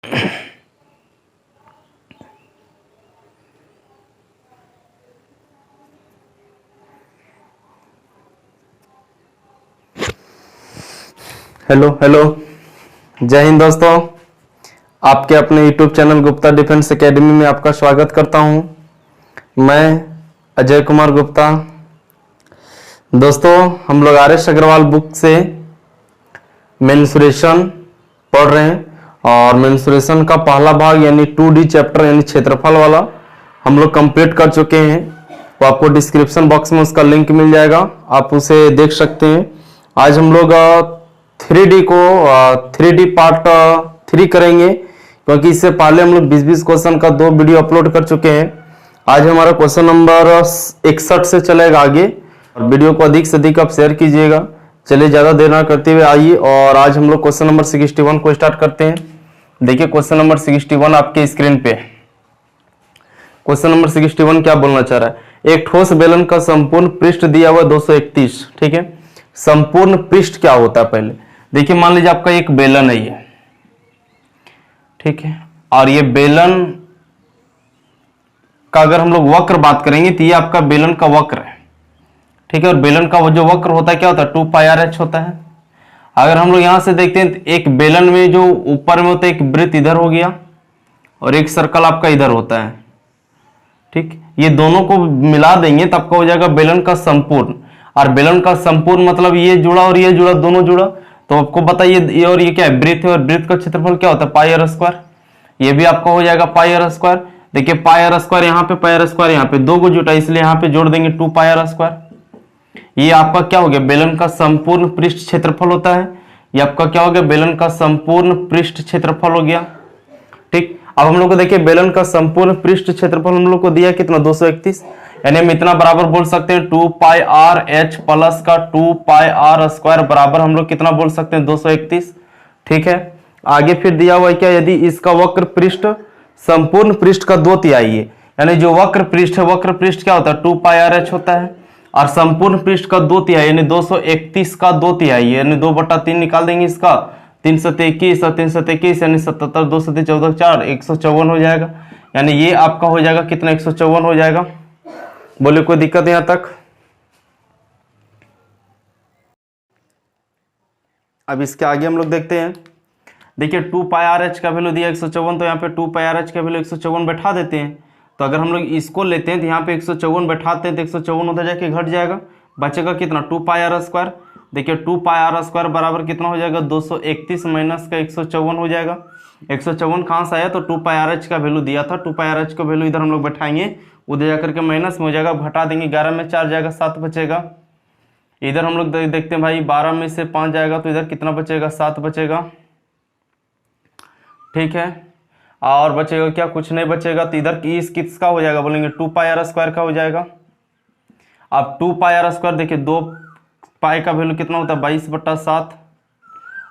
Hello hello, जय हिंद दोस्तों। आपके अपने YouTube channel Gupta defence academy में आपका स्वागत करता हूं। मैं अजय कुमार गुप्ता। दोस्तों, हम लोग आर.एस. अग्रवाल बुक से मेंसुरेशन पढ़ रहे हैं और मेंसुरेशन का पहला भाग यानी 2D चैप्टर यानी क्षेत्रफल वाला हम लोग कंप्लीट कर चुके हैं। तो आपको डिस्क्रिप्शन बॉक्स में उसका लिंक मिल जाएगा, आप उसे देख सकते हैं। आज हम लोग 3D को 3D पार्ट 3 करेंगे, क्योंकि इससे पहले हम लोग 20-20 क्वेश्चन का 2 वीडियो अपलोड कर चुके हैं। आज हमारा क्वेश्चन नंबर 61 से चलेगा आगे, और वीडियो को अधिक से अधिक आप शेयर कीजिएगा। चलिए ज्यादा देर ना करते हुए आइए, और आज हम लोग क्वेश्चन नंबर 61 को स्टार्ट करते हैं। देखिए क्वेश्चन नंबर 61 आपके स्क्रीन पे। क्वेश्चन नंबर 61 क्या बोलना चाह रहा है? एक ठोस बेलन का संपूर्ण पृष्ठ दिया हुआ 231। ठीक है, संपूर्ण पृष्ठ क्या होता है पहले देखिए। मान लीजिए आपका एक बेलन है ये, ठीक है, और ये बेलन का अगर हम लोग वक्र बात करेंगे तो ये आपका बेलन का वक्र है, ठीक है। और बेलन का वो जो वक्र होता है क्या होता है? 2πr/h होता है। अगर हम लोग यहां से देखते हैं तो एक बेलन में जो ऊपर में होता है, एक वृत्त इधर हो गया और एक सर्कल आपका इधर होता है, ठीक। ये दोनों को मिला देंगे तो आपका हो जाएगा बेलन का संपूर्ण। और बेलन का संपूर्ण मतलब ये जुड़ा और ये जुड़ा, दोनों जुड़ा। तो आपको बताइए ये और ये क्या है? वृत्त है, और वृत्त का क्षेत्रफल क्या होता है? πr²। ये भी आपका हो जाएगा πr²। देखिए πr², यहाँ पे πr², यहाँ पे दो को जुटा, इसलिए यहाँ पे जोड़ देंगे 2πr²। ये आपका क्या हो गया? बेलन का संपूर्ण पृष्ठ क्षेत्रफल होता है। ये आपका क्या हो गया? बेलन का संपूर्ण पृष्ठ क्षेत्रफल हो गया, ठीक। अब हम लोग को देखिए बेलन का संपूर्ण पृष्ठ क्षेत्रफल हम लोग को दिया कितना? 231। यानी हम इतना बराबर बोल सकते हैं 2πr/h प्लस का 2πr² बराबर हम लोग कितना बोल सकते हैं? 231, ठीक है। आगे फिर दिया हुआ है क्या? यदि इसका वक्र पृष्ठ संपूर्ण पृष्ठ का 2/3 है, यानी जो वक्र पृष्ठ है, वक्र पृष्ठ क्या होता है? 2πr/h होता है, और संपूर्ण पृष्ठ का 2/3 यानी 231 का 2/3 यानी 2/3 निकाल देंगे इसका। 321 और 321 यानी 77, 2 से 14 4, 154 हो जाएगा। यानी ये आपका हो जाएगा कितना? 154 हो जाएगा। बोले कोई दिक्कत यहां तक? अब इसके आगे हम लोग देखते हैं। देखिए 2πr/h का वैल्यू दिया 154, तो यहाँ पे 2πr/h का वैल्यू 154 बैठा देते हैं। तो अगर हम लोग इसको लेते हैं तो यहाँ पे 154 बैठाते हैं तो 154 उधर जाके घट जाएगा, बचेगा कितना? 2πr²। देखिए 2πr² बराबर कितना हो जाएगा? 231 माइनस का 154 हो जाएगा। 154 कहाँ से आया? तो 2πr/h का वैल्यू दिया था, 2πr/h का वैल्यू इधर हम लोग बैठाएंगे, उधर जाकर के माइनस में हो जाएगा, घटा देंगे, 11 में 4 जाएगा, 7 बचेगा। इधर हम लोग देखते हैं भाई, 12 में से 5 जाएगा तो इधर कितना बचेगा? 7 बचेगा, ठीक है। और बचेगा क्या? कुछ नहीं बचेगा। तो इधर इस किसका हो जाएगा? बोलेंगे 2πr² का हो जाएगा। अब 2πr² देखिए 2 पाई का वैल्यू कितना होता है? 22/7,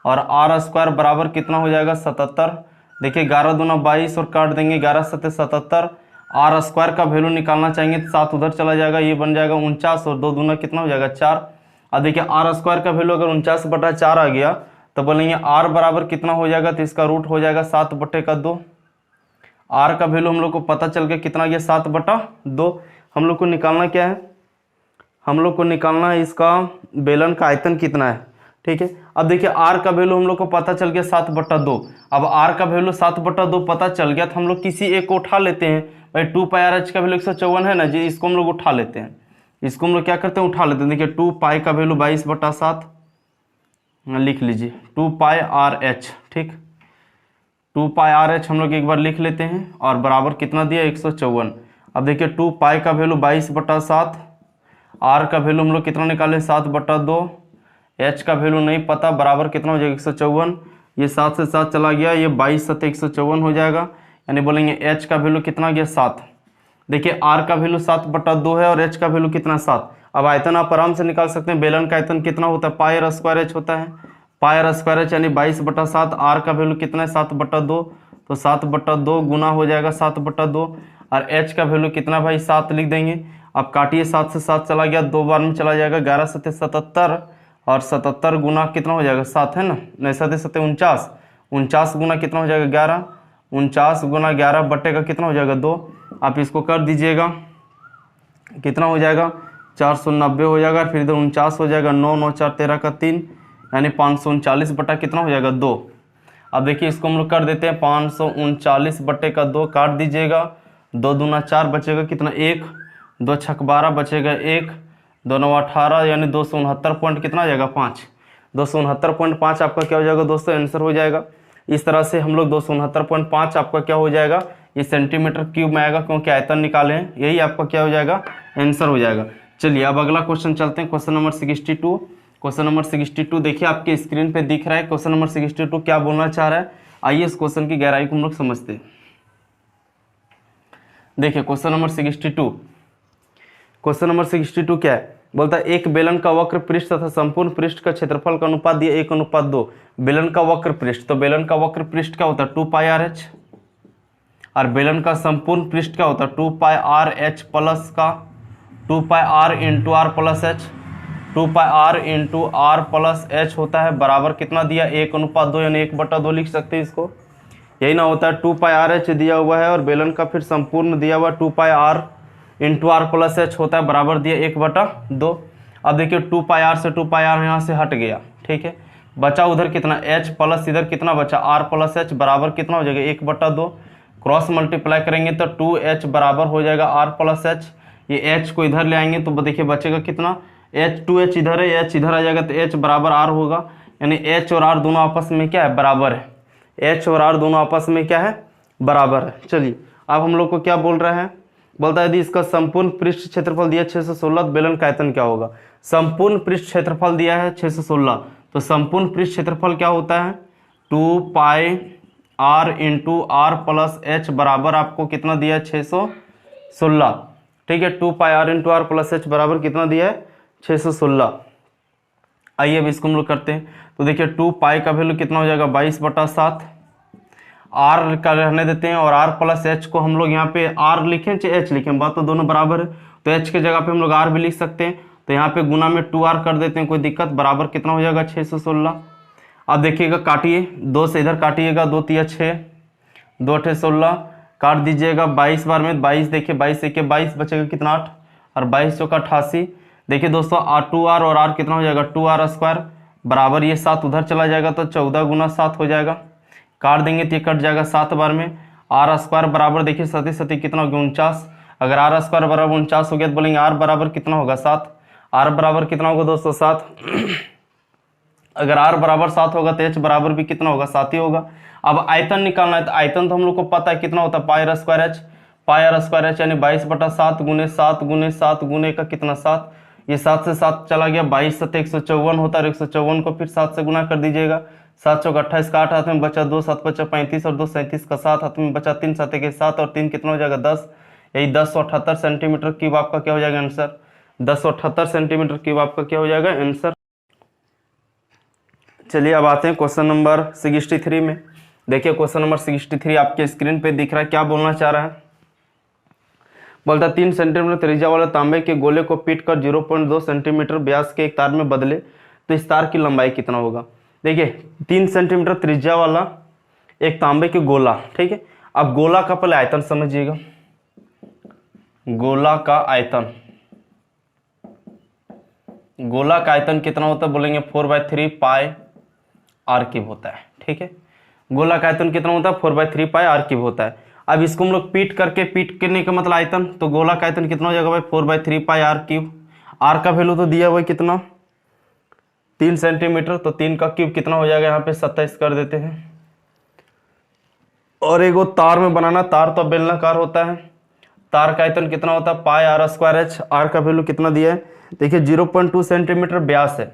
और r² बराबर कितना हो जाएगा? 77। देखिए 11 दूना 22 और काट देंगे, 11 7 77। r² का वैल्यू निकालना चाहेंगे तो 7 उधर चला जाएगा, ये बन जाएगा 49, और 2 दूना कितना हो जाएगा? 4। अब देखिए r² का वैल्यू अगर 49/4 आ गया तो बोलेंगे r बराबर कितना हो जाएगा? तो इसका रूट हो जाएगा 7/2। r का वैल्यू हम लोग को पता चल गया कितना गया? 7/2। हम लोग को निकालना क्या है? हम लोग को निकालना है इसका बेलन का आयतन कितना है, ठीक है। अब देखिए r का वैल्यू हम लोग को पता चल गया 7/2। अब r का वैल्यू 7/2 पता चल गया तो हम लोग किसी एक को उठा लेते हैं। भाई 2πr/h का वैल्यू 154 है ना जी, इसको हम लोग उठा लेते हैं। इसको हम लोग क्या करते हैं? उठा लेते हैं। देखिए 2π का वैल्यू 22/7 लिख लीजिए, 2πr/h, ठीक। 2πr/h हम लोग एक बार लिख लेते हैं, और बराबर कितना दिया? 154। अब देखिए 2π का वैल्यू 22/7, r का वैल्यू हम लोग कितना निकाले? 7/2, h का वैल्यू नहीं पता, बराबर कितना हो जाएगा? 154। ये 7 से 7 चला गया, ये 22 7 154 हो जाएगा। यानी बोलेंगे h का वैल्यू कितना गया? 7। देखिए r का वैल्यू 7/2 है और h का वैल्यू कितना? 7। अब आयतन आप आराम से निकाल सकते हैं। बेलन का आयतन कितना होता है? πr² होता है, πr² यानी 22/7। r का वैल्यू कितना है? 7/2, तो 7/2 गुना हो जाएगा 7/2, और h का वैल्यू कितना भाई? 7 लिख देंगे। अब काटिए, 7 से 7 चला गया, 2 बार में चला जाएगा, 11 7 77, और 77 गुना कितना हो जाएगा? 7 है ना, नहीं 7 7 49, 49 गुना कितना हो जाएगा? 11, 49 गुना 11 बट्टे का कितना हो जाएगा 2। आप इसको कर दीजिएगा, कितना हो जाएगा 490 हो जाएगा, फिर इधर 49 हो जाएगा, 9 9 4 13 का 3, यानी 539 बट्टा कितना हो जाएगा 2। अब देखिए इसको हम लोग कर देते हैं 539 बट्टे का 2, काट दीजिएगा, 2 दूना 4 बचेगा कितना 1, 2 छक 12 बचेगा 1, 2 9 18, यानी 269 पॉइंट कितना आ जाएगा 5। 269.5 आपका क्या हो जाएगा दोस्तों आंसर हो जाएगा। इस तरह से हम लोग 269.5 आपका क्या हो जाएगा, ये सेंटीमीटर क्यूब में आएगा, क्योंकि आयतन निकाले हैं, यही आपका क्या हो जाएगा आंसर हो जाएगा। चलिए अब अगला क्वेश्चन चलते हैं, क्वेश्चन नंबर 62। क्वेश्चन नंबर 62 देखिए आपके स्क्रीन पे दिख रहा है। क्वेश्चन नंबर 62 क्या बोलना चाह रहा है, आइए इस क्वेश्चन की गहराई को हम लोग समझते हैं। देखिए क्वेश्चन नंबर 62, क्वेश्चन नंबर 62 क्या है, बोलता है एक बेलन का वक्र पृष्ठ तथा संपूर्ण पृष्ठ का क्षेत्रफल का अनुपात दिया 1:2। बेलन का वक्र पृष्ठ, तो बेलन का वक्र पृष्ठ क्या होता है 2πrh, और बेलन का संपूर्ण पृष्ठ क्या होता है 2πrh प्लस का 2πr into R plus H, 2πr into R plus H होता है बराबर कितना दिया 1:2, यानी 1/2 लिख सकते हैं इसको। यही ना होता है 2πrh दिया हुआ है और बेलन का फिर संपूर्ण दिया हुआ 2πr into R plus H होता है बराबर दिया 1/2। अब देखिए 2πr से 2πr यहाँ से हट गया, ठीक है, बचा उधर कितना h प्लस इधर कितना बचा r प्लस एच बराबर कितना हो जाएगा 1/2। क्रॉस मल्टीप्लाई करेंगे तो 2h बराबर हो जाएगा r प्लस एच, ये h को इधर ले आएंगे तो देखिए बचेगा कितना h, 2h इधर है, h इधर आ जाएगा तो h बराबर r होगा, यानी h और r दोनों आपस में क्या है बराबर है, h और r दोनों आपस में क्या है बराबर है। चलिए अब हम लोग को क्या बोल रहा है, बोलता है यदि इसका संपूर्ण पृष्ठ क्षेत्रफल दिया 616 तो बेलन का आयतन क्या होगा। संपूर्ण पृष्ठ क्षेत्रफल दिया है 616, तो संपूर्ण पृष्ठ क्षेत्रफल क्या होता है 2πr into R plus H बराबर आपको कितना दिया है 616, ठीक है, 2πr into R plus H बराबर कितना दिया है 616। आइए अब इसको हम लोग करते हैं, तो देखिए 2π का वैल्यू कितना हो जाएगा 22/7, आर का रहने देते हैं और आर प्लस एच को हम लोग यहाँ पे आर लिखें चाहे एच लिखें, बात तो दोनों बराबर है, तो एच के जगह पे हम लोग आर भी लिख सकते हैं, तो यहाँ पे गुना में 2r कर देते हैं, कोई दिक्कत, बराबर कितना हो जाएगा 616। अब देखिएगा काटिए, 2 से इधर काटिएगा, 2 तिया 6, 2 8 16, काट दीजिएगा 22 बार में 22, देखिए 22 1 22 बचेगा कितना 8, और 22 चौका 88। देखिए दोस्तों 2r और r कितना हो जाएगा 2r² बराबर ये 7 उधर चला जाएगा तो 14 गुना 7 हो जाएगा, काट देंगे तो ये कट जाएगा 7 बार में, r² बराबर देखिए 7 कितना हो गया 49। अगर r² बराबर 49 हो गया तो बोलेंगे r बराबर कितना होगा 7, r बराबर कितना होगा दोस्तों 7। अगर r बराबर 7 होगा तो h बराबर भी कितना होगा 7 ही होगा। अब आयतन निकालना है, तो आयतन तो हम लोग को पता है कितना होता है πr²h, यानी 22/7 गुने 7 गुने 7 गुने का कितना 7, ये 7 से 7 चला गया, 22 7 154 होता है, 154 को फिर 7 से गुना कर दीजिएगा, 7 चौका 28 का 8 हाथ में बचा, 2 7 बचा 35 और 2 37 का 7 हाथ में बचा, 3 7 के 7 और 3 कितना हो जाएगा 10, यही 1078 सेंटीमीटर क्यूब आपका क्या हो जाएगा आंसर, 1078 सेंटीमीटर क्यूब आपका क्या हो जाएगा आंसर। चलिए अब आते हैं क्वेश्चन नंबर 63 में। देखिए क्वेश्चन नंबर 63 आपके स्क्रीन पे दिख रहा है, क्या बोलना चाह रहा है, बोलता 3 सेंटीमीटर त्रिज्या वाले तांबे के गोले को पीट कर 0.2 सेंटीमीटर व्यास के एक तार में बदले तो इस तार की लंबाई कितना होगा। देखिए 3 सेंटीमीटर त्रिज्या वाला एक तांबे के गोला, ठीक है, अब गोला का पहले आयतन समझिएगा, गोला का आयतन, गोला का आयतन कितना होता है बोलेंगे 4/3 पाई r क्यूब होता है, ठीक है, गोला का आयतन कितना होता है 4/3 पाई r क्यूब होता है। अब इसको हम लोग पीट करने का मतलब आयतन, तो गोला का आयतन कितना हो जाएगा भाई 4/3 पाई r क्यूब, r का वैल्यू तो दिया हुआ है कितना 3 सेंटीमीटर, तो 3 का क्यूब कितना हो जाएगा यहाँ पे 27 कर देते हैं। और एगो तार में बनाना, तार तो बेलनाकार होता है, तार का आयतन कितना होता है πr²h, r का वैल्यू कितना दिया है देखिए 0.2 सेंटीमीटर व्यास है,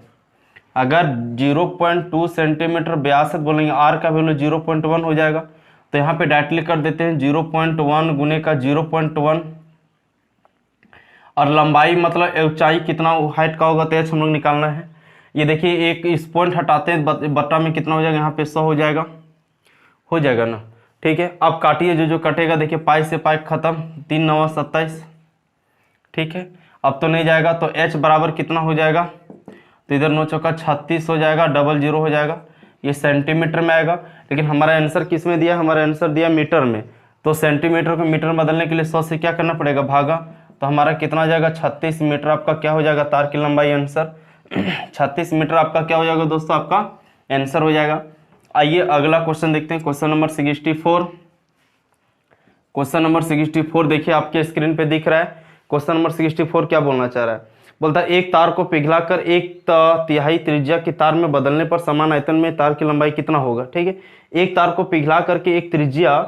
अगर 0.2 सेंटीमीटर व्यास है तो बोलेंगे r का वैल्यू 0.1 हो जाएगा, तो यहाँ पे डायरेक्टली कर देते हैं 0.1 गुने का 0.1, और लंबाई मतलब ऊंचाई कितना हाइट का होगा तो h हम लोग निकालना है। ये देखिए एक इस पॉइंट हटाते हैं, बट्टा में कितना हो जाएगा यहाँ पे 100 हो जाएगा ना, ठीक है। अब काटिए, जो कटेगा देखिए पाई से पाई खत्म, 3 9 27, ठीक है, अब तो नहीं जाएगा, तो h बराबर कितना हो जाएगा, तो इधर 9 चौका 36 हो जाएगा, 00 हो जाएगा, ये सेंटीमीटर में आएगा, लेकिन हमारा आंसर किस में दिया, हमारा आंसर दिया मीटर में। तो सेंटीमीटर को मीटर में बदलने के लिए 100 से क्या करना पड़ेगा, भागा। तो हमारा कितना हो जाएगा, 36 मीटर आपका क्या हो जाएगा, तार की लंबाई आंसर 36 मीटर आपका क्या हो जाएगा दोस्तों, आपका आंसर हो जाएगा। आइए अगला क्वेश्चन देखते हैं, क्वेश्चन नंबर 64। क्वेश्चन नंबर 64 देखिए आपके स्क्रीन पे दिख रहा है। क्वेश्चन नंबर 64 क्या बोलना चाह रहा है, बोलता है एक तार को पिघलाकर 1/3 त्रिज्या की तार में बदलने पर समान आयतन में तार की लंबाई कितना होगा। ठीक है, एक तार को पिघला करके 1 त्रिज्या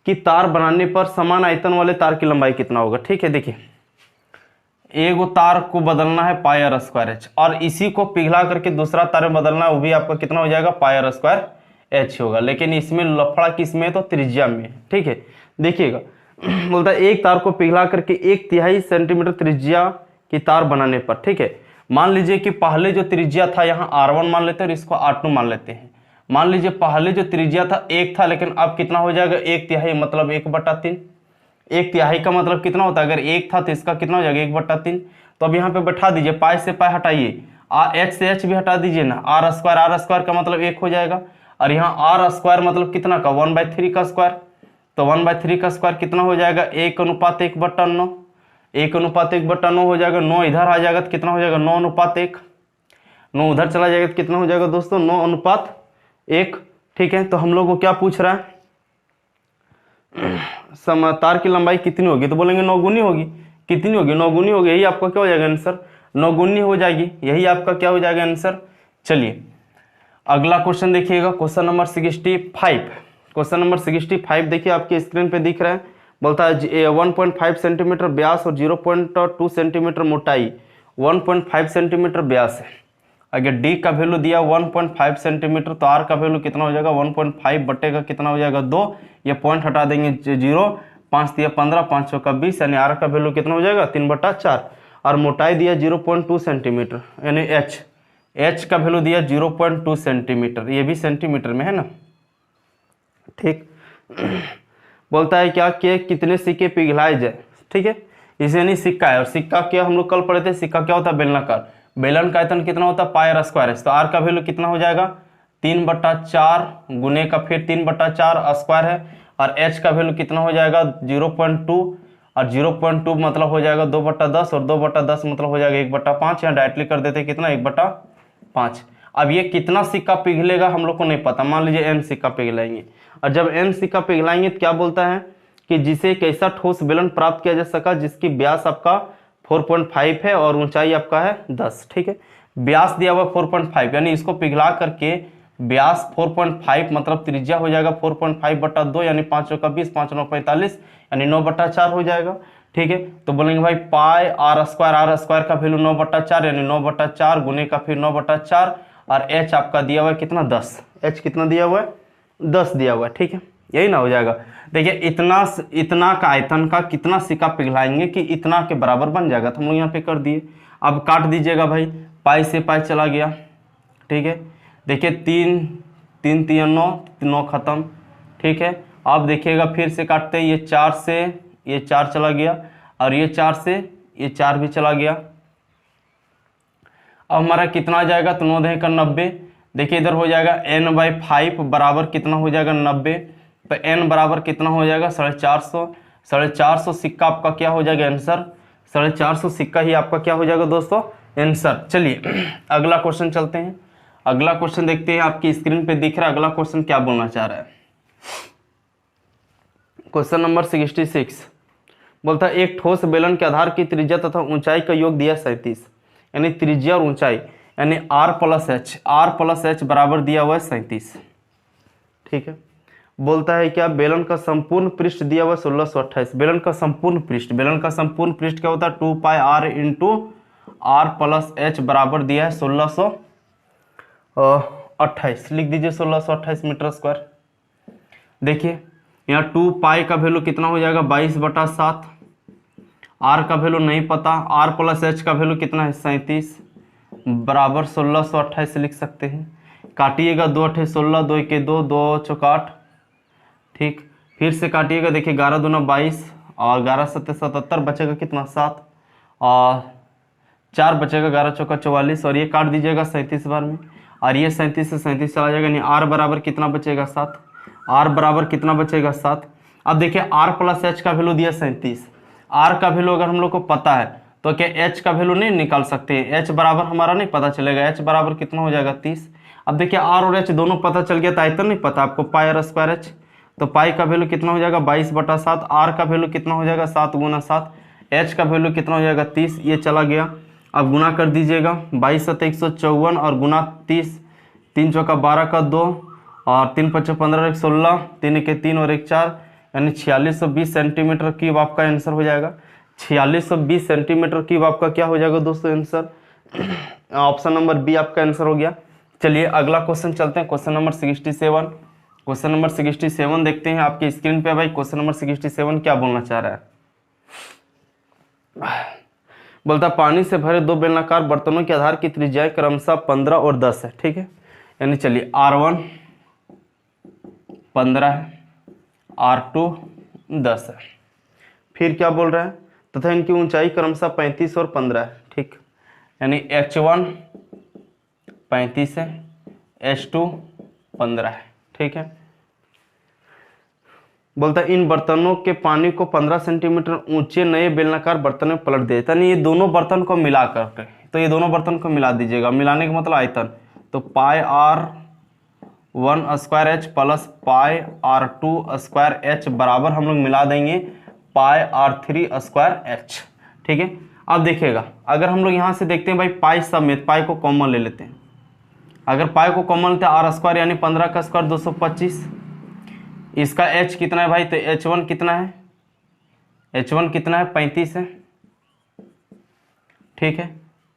की तार बनाने पर समान आयतन वाले तार की लंबाई कितना होगा। ठीक है, देखिए एक तार को बदलना है पाई आर स्क्वायर एच, और इसी को पिघला करके दूसरा तार में बदलना है, वो भी आपका कितना हो जाएगा, पाई आर स्क्वायर एच होगा। लेकिन इसमें लफड़ा किस में, तो त्रिज्या में। ठीक है, देखिएगा बोलता है एक तार को पिघला करके 1/3 सेंटीमीटर त्रिज्या की तार बनाने पर। ठीक है, मान लीजिए कि पहले जो त्रिज्या था यहाँ R1 मान लेते हैं और इसको R2 मान लेते हैं। मान लीजिए पहले जो त्रिज्या था 1 था, लेकिन अब कितना हो जाएगा, 1/3 मतलब 1/3। 1/3 का मतलब कितना होता है, अगर 1 था तो इसका कितना हो जाएगा, 1/3। तो अब यहाँ पे बैठा दीजिए, पाई से पाई हटाइए, एच से एच भी हटा दीजिए ना, आर स्क्वायर का मतलब 1 हो जाएगा, और यहाँ आर स्क्वायर मतलब कितना का, 1/3 का स्क्वायर। तो 1/3 का स्क्वायर कितना हो जाएगा, 1:1/9। 1:1/9 हो जाएगा। 9 इधर आ जाएगा तो कितना हो जाएगा, 9:1। 9 उधर चला जाएगा तो कितना हो जाएगा दोस्तों, 9:1। ठीक है, तो हम लोग को क्या पूछ रहा है, तार की लंबाई कितनी होगी, तो बोलेंगे 9 गुनी होगी। कितनी होगी, 9 गुनी होगी, यही आपका क्या हो जाएगा आंसर, 9 गुनी हो जाएगी, यही आपका क्या हो जाएगा आंसर। चलिए अगला क्वेश्चन देखिएगा, क्वेश्चन नंबर 65। क्वेश्चन नंबर 65 देखिए आपके स्क्रीन पे दिख रहा है। बोलता है 1.5 सेंटीमीटर व्यास और 0.2 सेंटीमीटर मोटाई, 1.5 सेंटीमीटर व्यास है। अगर डी का वैल्यू दिया 1.5 सेंटीमीटर, तो आर का वैल्यू कितना हो जाएगा, 1.5 बटे का कितना हो जाएगा, 2। ये पॉइंट हटा देंगे 0, 5 दिया 15, 5 चौका 20, यानी आर का वैल्यू कितना हो जाएगा, 3/4। और मोटाई दिया 0.2 सेंटीमीटर, यानी एच का वैल्यू दिया 0.2 सेंटीमीटर, ये भी सेंटीमीटर में है ना। ठीक बोलता है क्या कि कितने सिक्के पिघलाए जाए। ठीक है, इसे यानी सिक्का है, और सिक्का क्या हम लोग कल पढ़े थे, सिक्का क्या होता है, बेलनाकार। बेलन का आयतन कितना होता है, पाई आर स्क्वायर है। तो आर का वैल्यू कितना हो जाएगा, 3/4 गुने का फिर 3/4 स्क्वायर है, और एच का वैल्यू कितना हो जाएगा, 0.2, और 0.2 मतलब हो जाएगा 2/10, और 2/10 मतलब हो जाएगा 1/5। यहाँ डायरेक्टली कर देते कितना, 1/5। अब ये कितना सिक्का पिघलेगा हम लोग को नहीं पता, मान लीजिए n सिक्का पिघलाएंगे, और जब n सिक्का पिघलाएंगे तो क्या बोलता है कि जिसे एक ऐसा ठोस बेलन प्राप्त किया जा सका जिसकी व्यास आपका 4.5 है और ऊंचाई आपका है 10। ठीक है, व्यास दिया हुआ 4.5, यानी इसको पिघला करके व्यास 4.5 मतलब त्रिज्या हो जाएगा 4.5/2, यानी 5 चौका 20, 5 9 45, यानी 9/4 हो जाएगा। ठीक है, तो बोलेंगे भाई पाई आर स्क्वायर का वैल्यू 9/4, यानी 9/4 गुने का फिर 9/4, और एच आपका दिया हुआ है कितना, 10। एच कितना दिया हुआ है, 10 दिया हुआ है। ठीक है, यही ना हो जाएगा। देखिए इतना का आयतन का कितना सिक्का पिघलाएंगे कि इतना के बराबर बन जाएगा, तो हम लोग यहाँ पे कर दिए। अब काट दीजिएगा भाई, पाई से पाई चला गया। ठीक है, देखिए 3 3 9, 9 खत्म। ठीक है, अब देखिएगा फिर से काटते हैं, ये 4 से ये 4 चला गया, और ये 4 से ये 4 भी चला गया। अब हमारा कितना आ जाएगा, तो 9 10 का 90। देखिए इधर हो जाएगा n/5 बराबर कितना हो जाएगा, 90। तो n बराबर कितना हो जाएगा, 450। 450 सिक्का आपका क्या हो जाएगा आंसर, 450 सिक्का ही आपका क्या हो जाएगा दोस्तों, आंसर। चलिए अगला क्वेश्चन चलते हैं। अगला क्वेश्चन देखते हैं, आपकी स्क्रीन पे दिख रहा है अगला क्वेश्चन क्या बोलना चाह रहा है। क्वेश्चन नंबर 66 बोलता है एक ठोस बेलन के आधार की त्रिज्या तथा ऊंचाई का योग दिया 37, यानी त्रिज्या और ऊंचाई, यानी r प्लस एच बराबर दिया हुआ है 37। ठीक है, बोलता है क्या, बेलन का संपूर्ण पृष्ठ दिया हुआ 1628। बेलन का संपूर्ण पृष्ठ क्या होता है, 2 पाई r into r plus H बराबर दिया है 1628। लिख दीजिए 1628 मीटर स्क्वायर। देखिए यहाँ 2 पाई का वैल्यू कितना हो जाएगा, 22/7। आर का वैल्यू नहीं पता, आर प्लस एच का वैल्यू कितना है, 37 बराबर 1628 लिख सकते हैं। काटिएगा 2 8 16, 2 1 2, 2 चौका 8। ठीक, फिर से काटिएगा, देखिए 11 दूना 22, और 11 7 77, बचेगा कितना, 7, और 4 बचेगा 11 चौका 44 और ये काट दीजिएगा 37 बार में और ये 37 से 37 चला जाएगा, यानी आर बराबर कितना बचेगा 7। आर बराबर कितना बचेगा 7। अब देखिए आर प्लस एच का वैल्यू दिया 37। आर का वैल्यू अगर हम लोग को पता है तो क्या एच का वैल्यू नहीं निकाल सकते हैं? एच बराबर हमारा नहीं पता चलेगा, एच बराबर कितना हो जाएगा 30। अब देखिए आर और एच दोनों पता चल गया तो आयतन नहीं पता आपको, पाई आर स्क्वायर एच, तो पाई का वैल्यू कितना हो जाएगा 22/7। आर का वैल्यू कितना हो जाएगा 7 × 7। एच का वैल्यू कितना हो जाएगा 30, ये चला गया। अब गुना कर दीजिएगा 22 × 154 और गुना 30, 3 चौका 12 का 2 और 3 × 5 15 × 16, 3 × 3 और 1 4, यानी 4620 सेंटीमीटर क्यूब आपका आंसर हो जाएगा। 4620 सेंटीमीटर क्यूब आपका क्या हो जाएगा दोस्तों आंसर? ऑप्शन नंबर बी आपका आंसर हो गया। चलिए अगला क्वेश्चन चलते हैं, क्वेश्चन नंबर 67। क्वेश्चन नंबर 67 देखते हैं आपकी स्क्रीन पे। भाई क्वेश्चन नंबर 67 क्या बोलना चाह रहा है? बोलता पानी से भरे 2 बेलनाकार बर्तनों के आधार की त्रिज्याएं क्रमशः 15 और 10 है, ठीक है। यानी चलिए R1 15 है, R2 10 है। फिर क्या बोल रहा है? तथा इनकी ऊंचाई क्रमशः 35 और 15 है, ठीक। यानी H1 35 है, H2 15 है, ठीक है। बोलता है इन बर्तनों के पानी को 15 सेंटीमीटर ऊंचे नए बेलनाकार बर्तन में पलट दे। यानी ये दोनों बर्तन को मिला करके, तो ये दोनों बर्तन को मिला दीजिएगा। मिलाने का मतलब आयतन, तो पाई R1 square H plus pi R2 square H बराबर हम लोग मिला देंगे पाई R3 स्क्वायर एच, ठीक है। अब देखिएगा अगर हम लोग यहाँ से देखते हैं भाई पाई समेत, पाई को कॉमन ले लेते हैं। अगर पाई को कॉमन लेते हैं आर स्क्वायर यानी 15 का स्क्वायर 225। इसका h कितना है भाई? तो h1 कितना है? h1 कितना है? 35 है, ठीक है।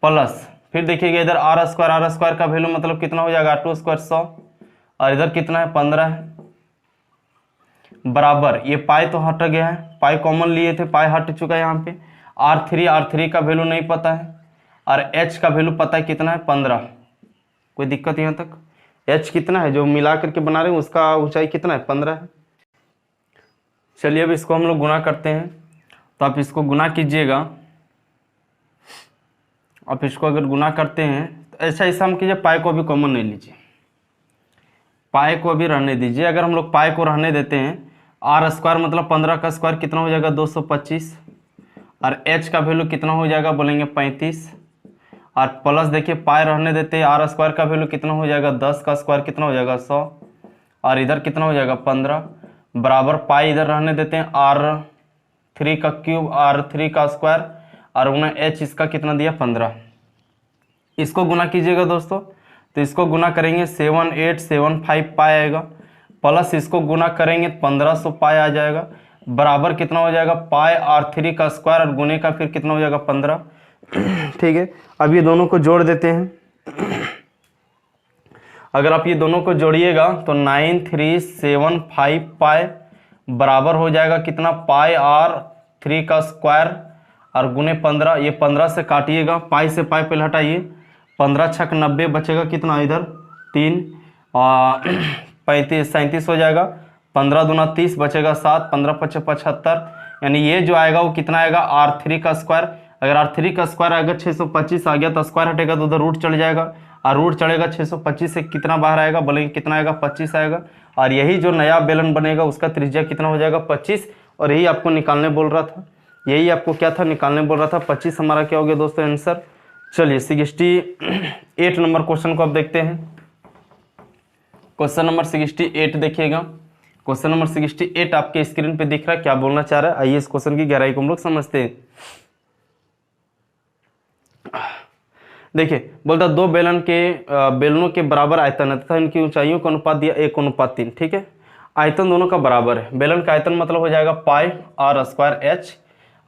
प्लस फिर देखिएगा इधर आर स्क्वायर का वैल्यू मतलब कितना हो जाएगा? R2 स्क्वायर 100 और इधर कितना है? 15 है, बराबर ये पाई तो हट गया है, पाई कॉमन लिए थे, पाई हट चुका है यहाँ पे। R3 का वैल्यू नहीं पता है और h का वैल्यू पता है कितना है? 15। कोई दिक्कत यहाँ तक? h कितना है जो मिला करके बना रहे हैं उसका ऊंचाई कितना है? 15 है। चलिए अब इसको हम लोग गुना करते हैं, तो आप इसको गुना कीजिएगा। आप इसको अगर गुना करते हैं तो ऐसा हम कीजिए, पाई को अभी कॉमन नहीं लीजिए, पाई को अभी रहने दीजिए। अगर हम लोग पाई को रहने देते हैं, आर स्क्वायर मतलब 15 का स्क्वायर कितना हो जाएगा? 225 और h का वैल्यू कितना हो जाएगा? बोलेंगे 35 और प्लस देखिए पाई रहने देते हैं, आर स्क्वायर का वैल्यू कितना हो जाएगा? 10 का स्क्वायर कितना हो जाएगा? 100 और इधर कितना हो जाएगा? 15 बराबर पाई इधर रहने देते हैं, R3 का क्यूब R3 का स्क्वायर और गुना h इसका कितना दिया? 15। इसको गुना कीजिएगा दोस्तों, तो इसको गुना करेंगे 7875 पाई आएगा, प्लस इसको गुना करेंगे 1500 पाई आ जाएगा, बराबर कितना हो जाएगा? पाई R3 का स्क्वायर और गुने का फिर कितना हो जाएगा? 15, ठीक है। अब ये दोनों को जोड़ देते हैं। अगर आप ये दोनों को जोड़िएगा तो 9375 पाई बराबर हो जाएगा कितना? पाई R3 का स्क्वायर और गुने 15। ये 15 से काटिएगा, पाई से पाई पहले हटाइए, 15 छक 90 बचेगा कितना? इधर 3 और 35 37 हो जाएगा, 15 दूना 30 बचेगा 7, 15 पचे 75। यानी ये जो आएगा वो कितना आएगा? R3 का स्क्वायर। अगर R3 का स्क्वायर अगर 625 आ गया तो स्क्वायर हटेगा तो उधर रूट चढ़ जाएगा और रूट चढ़ेगा 625 से कितना बाहर आएगा? बोलेंगे कितना आएगा? 25 आएगा। और यही जो नया बेलन बनेगा उसका त्रिज्या कितना हो जाएगा? 25। और यही आपको निकालने बोल रहा था, यही आपको क्या था? निकालने बोल रहा था। 25 हमारा क्या हो गया दोस्तों आंसर? चलिए 68 नंबर क्वेश्चन को अब देखते हैं। क्वेश्चन नंबर 68 देखिएगा। क्वेश्चन नंबर 68 आपके स्क्रीन पे दिख रहा है, क्या बोलना चाह रहा है? आइए इस क्वेश्चन की गहराई को हम लोग समझते हैं। देखिए बोलता 2 बेलनों के बराबर आयतन है तथा इनकी ऊंचाइयों का अनुपात दिया 1:3, ठीक है। आयतन दोनों का बराबर है। बेलन का आयतन मतलब हो जाएगा पाई आर स्क्वायर एच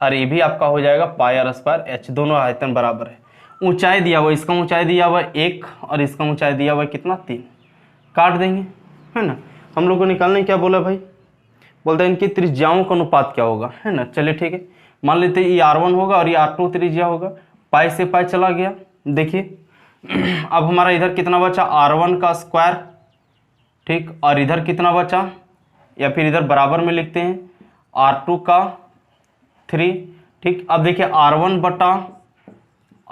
और ये भी आपका हो जाएगा पाई आर स्क्वायर एच, दोनों आयतन बराबर है। ऊंचाई दिया हुआ, इसका ऊंचाई दिया हुआ 1 और इसका ऊंचाई दिया हुआ कितना? 3। काट देंगे, है ना। हम लोग को निकालने क्या बोला भाई? बोलते हैं इनकी त्रिज्याओं का अनुपात क्या होगा, है ना। चलिए ठीक है, मान लेते हैं ये R1 होगा और ये R2 त्रिज्या होगा। पाई से पाई चला गया। देखिए अब हमारा इधर कितना बचा? R1 का स्क्वायर, ठीक, और इधर कितना बचा? या फिर इधर बराबर में लिखते हैं R2 का 3, ठीक। अब देखिए R1 बटा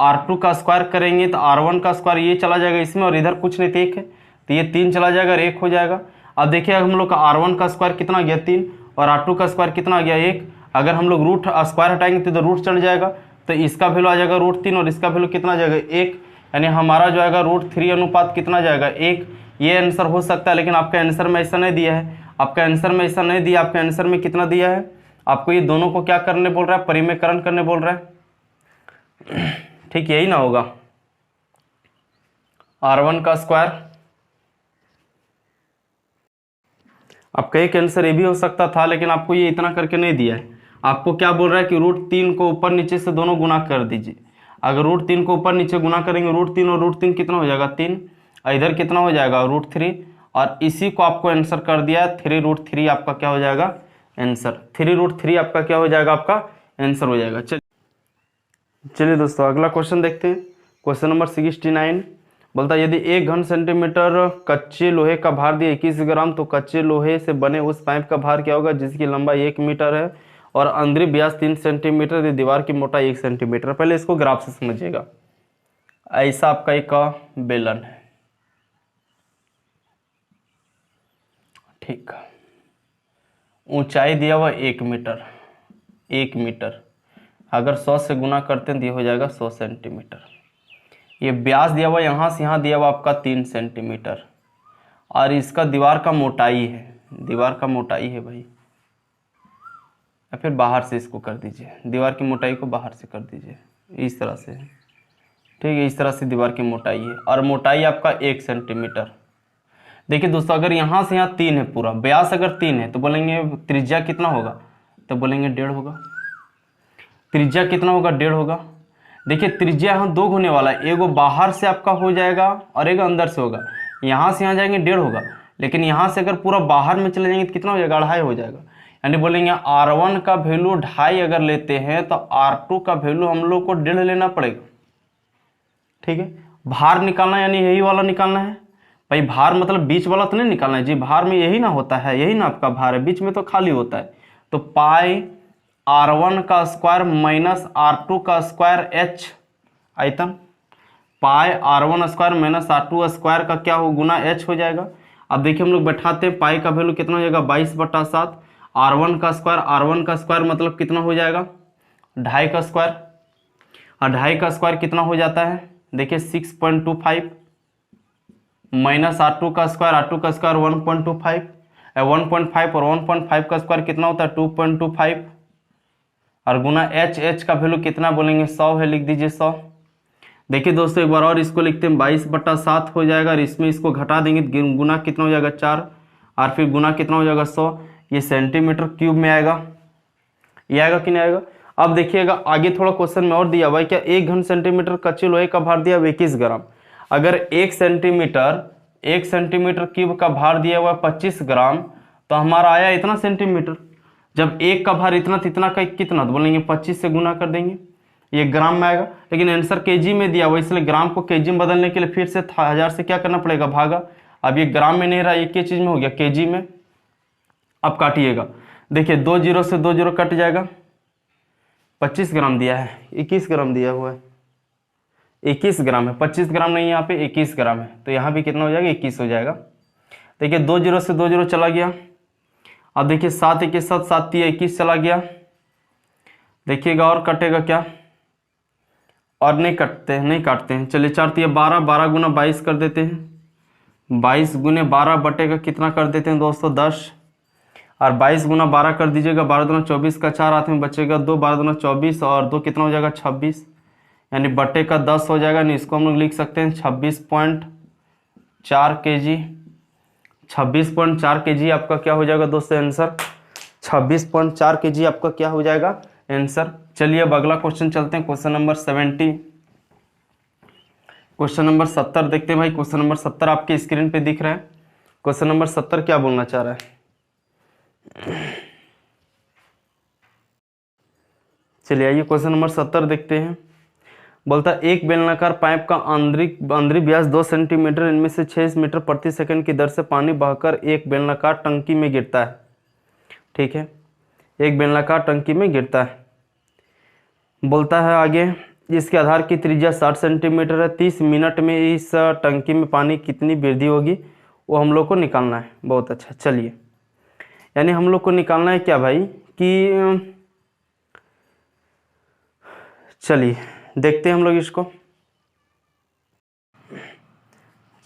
R2 का स्क्वायर करेंगे तो R1 का स्क्वायर ये चला जाएगा इसमें, और इधर कुछ नहीं, 1 है तो ये 3 चला जाएगा और 1 हो जाएगा। अब देखिए हम लोग का R1 का स्क्वायर कितना आ गया 3, और R2 का स्क्वायर कितना आ गया 1। अगर हम लोग रूट स्क्वायर हटाएंगे तो रूट चढ़ जाएगा, तो इसका वैल्यू आ जाएगा √3 और इसका वैल्यू कितना आ जाएगा 1, यानी हमारा जो आएगा √3 अनुपात कितना जाएगा 1। ये आंसर हो सकता है, लेकिन आपका आंसर में ऐसा नहीं दिया है, आपका आंसर में ऐसा नहीं दिया। आपके आंसर में कितना दिया है, आपको ये दोनों को क्या करने बोल रहा है, परिमेयकरण करने बोल रहा है। ठीक, यही ना होगा R1 का स्क्वायर। आपका एक आंसर ये भी हो सकता था, लेकिन आपको ये इतना करके नहीं दिया है। आपको क्या बोल रहा है कि √3 को ऊपर नीचे से दोनों गुना कर दीजिए। अगर √3 को ऊपर नीचे गुना करेंगे √3 और √3 कितना हो जाएगा 3, और इधर कितना हो जाएगा √3, और इसी को आपको आंसर कर दिया 3√3 आपका क्या हो जाएगा आंसर। 3√3 आपका क्या हो जाएगा, आपका आंसर हो जाएगा। चलिए दोस्तों अगला क्वेश्चन देखते हैं। क्वेश्चन नंबर 69 बोलता है यदि 1 घन सेंटीमीटर कच्चे लोहे का भार दिया 21 ग्राम, तो कच्चे लोहे से बने उस पाइप का भार क्या होगा जिसकी लंबाई 1 मीटर है और अंदरी व्यास 3 सेंटीमीटर, यदि दीवार की मोटाई 1 सेंटीमीटर। पहले इसको ग्राफ से समझिएगा। ऐसा आपका एक बेलन है, ठीक, ऊंचाई दिया हुआ 1 मीटर, 1 मीटर अगर 100 से गुना करते हैं तो ये हो जाएगा 100 सेंटीमीटर। ये व्यास दिया हुआ यहाँ से यहाँ दिया हुआ आपका 3 सेंटीमीटर, और इसका दीवार का मोटाई है, दीवार का मोटाई है भाई, या फिर बाहर से इसको कर दीजिए, दीवार की मोटाई को बाहर से कर दीजिए इस तरह से, ठीक है, इस तरह से दीवार की मोटाई है, और मोटाई आपका 1 सेंटीमीटर। देखिए दोस्तों अगर यहाँ से यहाँ 3 है पूरा, व्यास अगर 3 है तो बोलेंगे त्रिज्या कितना होगा, तो बोलेंगे 1.5 होगा। त्रिज्या कितना होगा, 1.5 होगा। देखिए त्रिज्या यहाँ 2 होने वाला है, एगो बाहर से आपका हो जाएगा और एक अंदर से होगा। यहाँ से यहाँ जाएंगे 1.5 होगा, लेकिन यहाँ से अगर पूरा बाहर में चले जाएंगे तो कितना हो जाएगा, 2.5 हो जाएगा। यानी बोलेंगे R1 का वैल्यू 2.5 अगर लेते हैं तो R2 का वैल्यू हम लोग को 1.5 लेना पड़ेगा। ठीक है, भार निकालना यानी यही वाला निकालना है भाई। भार मतलब बीच वाला तो नहीं निकालना है जी, भार में यही ना होता है, यही ना आपका भार है, बीच में तो खाली होता है। तो पाई R1 का स्क्वायर माइनस R2 का स्क्वायर h आयतन, पाई R1 square minus R2 square का क्या हो गुना h हो जाएगा। अब देखिए हम लोग बैठाते हैं, पाई का वैल्यू कितना हो जाएगा 22/7, R1 का स्क्वायर मतलब कितना हो जाएगा 2.5 का स्क्वायर, और 2.5 का स्क्वायर कितना हो जाता है देखिए 6.25, माइनस R2 का स्क्वायर 1.25, 1.5 और 1.5 का स्क्वायर कितना होता है 2.25, और गुना h का वैल्यू कितना बोलेंगे 100 है, लिख दीजिए 100। देखिए दोस्तों एक बार और इसको लिखते हैं, 22/7 हो जाएगा, और इसमें इसको घटा देंगे गुना कितना हो जाएगा 4, और फिर गुना कितना हो जाएगा 100। ये सेंटीमीटर क्यूब में आएगा, ये आएगा कि नहीं आएगा। अब देखिएगा आगे थोड़ा क्वेश्चन में और दिया हुआ है, क्या 1 घन सेंटीमीटर कच्चे लोहे का भार दिया 21 ग्राम। अगर 1 सेंटीमीटर क्यूब का भार दिया हुआ 25 ग्राम, तो हमारा आया इतना सेंटीमीटर। जब 1 का भार इतना इतना का कितना, तो बोलेंगे 25 से गुना कर देंगे, ये ग्राम में आएगा। लेकिन आंसर केजी में दिया हुआ, इसलिए ग्राम को केजी में बदलने के लिए फिर से 1000 से क्या करना पड़ेगा भागा। अब ये ग्राम में नहीं रहा, ये क्या चीज में हो गया केजी में। अब काटिएगा, देखिए 2 0 से 2 0 कट जाएगा, 25 ग्राम दिया है 21 ग्राम दिया हुआ है, 21 ग्राम है, 25 ग्राम नहीं, यहाँ पे 21 ग्राम है, तो यहाँ भी कितना हो जाएगा 21 हो जाएगा। देखिए 2 0 से 2 0 चला गया। अब देखिए 7 1 7 7 21 चला गया। देखिएगा और कटेगा क्या, और नहीं काटते हैं। चलिए 4 12, 12 गुना 22 कर देते हैं, 22 गुने 12 बटेगा कितना कर देते हैं दोस्तों 10, और 22 गुना 12 कर दीजिएगा, 12 दूना 24 का 4 हाथ में बचेगा 2, 12 दूना 24 और 2 कितना हो जाएगा 26, यानी बटे का 10 हो जाएगा। नहीं इसको हम लोग लिख सकते हैं 26.4 kg, 26.4 kg आपका क्या हो जाएगा दोस्तों आंसर, 26.4 kg आपका क्या हो जाएगा आंसर। चलिए अब अगला क्वेश्चन चलते हैं, क्वेश्चन नंबर 70। क्वेश्चन नंबर 70 देखते हैं भाई। क्वेश्चन नंबर 70 आपके स्क्रीन पे दिख रहा है। क्वेश्चन नंबर 70 क्या बोलना चाह रहा है, चलिए आइए क्वेश्चन नंबर 70 देखते हैं। बोलता है एक बेलनाकार पाइप का अंदरी व्यास 2 सेंटीमीटर, इनमें से 6 मीटर प्रति सेकंड की दर से पानी बहकर एक बेलनाकार टंकी में गिरता है। ठीक है, एक बेलनाकार टंकी में गिरता है। बोलता है आगे जिसके आधार की त्रिज्या 60 सेंटीमीटर है। 30 मिनट में इस टंकी में पानी कितनी वृद्धि होगी वो हम लोग को निकालना है। बहुत अच्छा, चलिए, यानी हम लोग को निकालना है क्या भाई कि चलिए देखते हैं हम लोग इसको।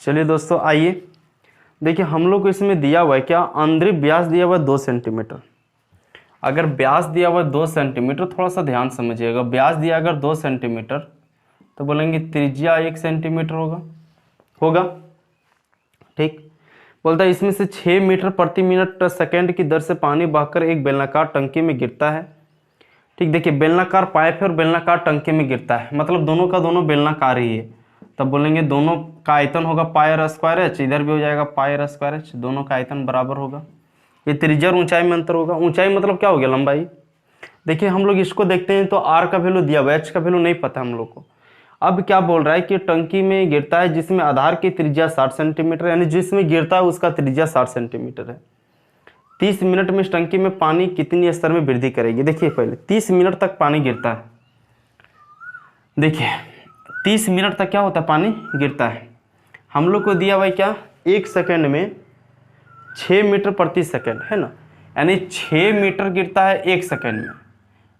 चलिए दोस्तों आइए, देखिए हम लोग को इसमें दिया हुआ है क्या, आंतरिक व्यास दिया हुआ है 2 सेंटीमीटर। अगर व्यास दिया हुआ है 2 सेंटीमीटर, थोड़ा सा ध्यान समझिएगा, व्यास दिया अगर 2 सेंटीमीटर तो बोलेंगे त्रिज्या 1 सेंटीमीटर होगा। ठीक, बोलता है इसमें से 6 मीटर प्रति मिनट सेकेंड की दर से पानी बहकर एक बेलनाकार टंकी में गिरता है। ठीक, देखिए बेलनाकार पाइप है और बेलनाकार टंकी में गिरता है, मतलब दोनों का दोनों बेलनाकार ही है। तब बोलेंगे दोनों का आयतन होगा पाई आर स्क्वायर एच, इधर भी हो जाएगा पाई आर स्क्वायर एच, दोनों का आयतन बराबर होगा। ये त्रिज्या और ऊंचाई में अंतर होगा। ऊंचाई मतलब क्या हो गया, लंबाई। देखिए हम लोग इसको देखते हैं तो आर का वैल्यू दिया हुआ है, एच का वैल्यू नहीं पता हम लोग को। अब क्या बोल रहा है कि टंकी में गिरता है जिसमें आधार की त्रिज्या 60 सेंटीमीटर, यानी जिसमें गिरता है उसका त्रिज्या 60 सेंटीमीटर है। 30 मिनट में इस टंकी में पानी कितनी स्तर में वृद्धि करेगी। देखिए पहले 30 मिनट तक पानी गिरता है। देखिए 30 मिनट तक क्या होता है, पानी गिरता है। हम लोग को दिया हुआ है क्या, 1 सेकेंड में 6 मीटर प्रति सेकेंड है ना, यानी 6 मीटर गिरता है 1 सेकेंड में।